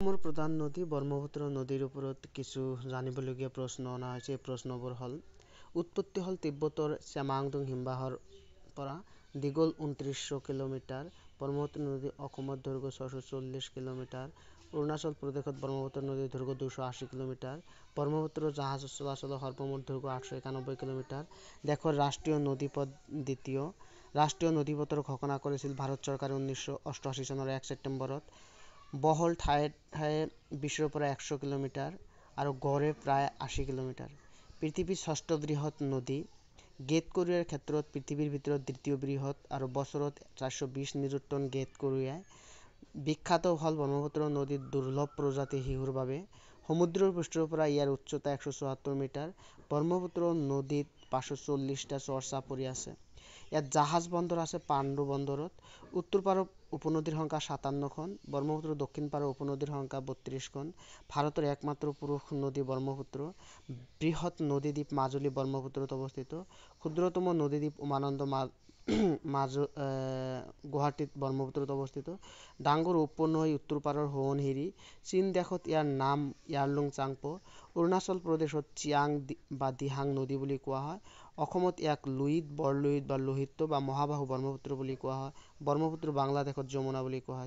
অসমৰ প্ৰধান নদী ব্ৰহ্মপুত্ৰ নদীৰ ওপৰত কিছু জানিবলগীয়া প্ৰশ্ন অনা হৈছে। এই প্ৰশ্নবোৰ হ'ল: উৎপত্তি হ'ল তিব্বতৰ চেমাংডুং হিমবাহৰ পৰা। দীঘল ২৯০০ কিলোমিটাৰ। ব্ৰহ্মপুত্ৰ নদী অসমত দৈৰ্ঘ্য ৬৪০ কিলোমিটাৰ। অৰুণাচল প্ৰদেশত ব্ৰহ্মপুত্ৰ নদীৰ দৈৰ্ঘ্য ২৮০ কিলোমিটাৰ। ব্ৰহ্মপুত্ৰ জাহাজ চলাচলৰ সৰ্বমুঠ দৈৰ্ঘ্য ৮৯১ কিলোমিটাৰ। দেশৰ ৰাষ্ট্ৰীয় নদীপথ দ্বিতীয়। ৰাষ্ট্ৰীয় নদীপথৰ ঘোষণা কৰিছিল ভাৰত চৰকাৰে ১৯৮৮ চনৰ ১ ছেপ্টেম্বৰত। বহল ঠায়ে ঠায়ে ২০ৰ পৰা ১০০ কিলোমিটাৰ আৰু গড়ে প্ৰায় ৮০ কিলোমিটাৰ। পৃথিৱীৰ ষষ্ঠ বৃহৎ নদী। গেট কড়িয়াৰ ক্ষেত্ৰত পৃথিৱীৰ ভিতৰত দ্বিতীয় বৃহৎ আৰু বছৰত ৪২০ নিযুত টন গেট কড়িয়ায়। বিখ্যাত হ'ল ব্ৰহ্মপুত্ৰ নদীৰ দুৰ্লভ প্ৰজাতিৰ শিহুৰ বাবে। সমুদ্ৰৰ পৃষ্ঠৰ পৰা ইয়াৰ উচ্চতা ১৭৪ মিটাৰ। ব্ৰহ্মপুত্ৰ নদীত ৫৪০টা চৰ চাপৰি আছে। ইয়াত জাহাজ বন্দৰ আছে পাণ্ডু বন্দৰত। উত্তৰ পাৰৰ উপনদীৰ সংখ্যা ৫৭খন। ব্ৰহ্মপুত্ৰৰ দক্ষিণ পাৰৰ উপনদীৰ সংখ্যা ৩২খন। ভাৰতৰ একমাত্ৰ পুৰুষ নদী ব্ৰহ্মপুত্ৰ। বৃহৎ নদীদ্বীপ মাজুলী ব্ৰহ্মপুত্ৰত অৱস্থিত। ক্ষুদ্ৰতম নদীদ্বীপ উমানন্দ গুৱাহাটীত ব্ৰহ্মপুত্ৰত অৱস্থিত। ডাঙৰ উপনৈ উত্তৰ পাৰৰ সোৱণশিৰি। চীন দেশত ইয়াৰ নাম য়াৰলুং চাংপো। অৰুণাচল প্ৰদেশত চিয়াং বা দিহাং নদী বুলি কোৱা হয়। অসমত ইয়াক লুইত, বৰলুইত বা লোহিত বা মহাবাহু ব্ৰহ্মপুত্ৰ বুলি কোৱা হয়। ব্ৰহ্মপুত্ৰ বাংলাদেশত যমুনা বুলি কোৱা হয়।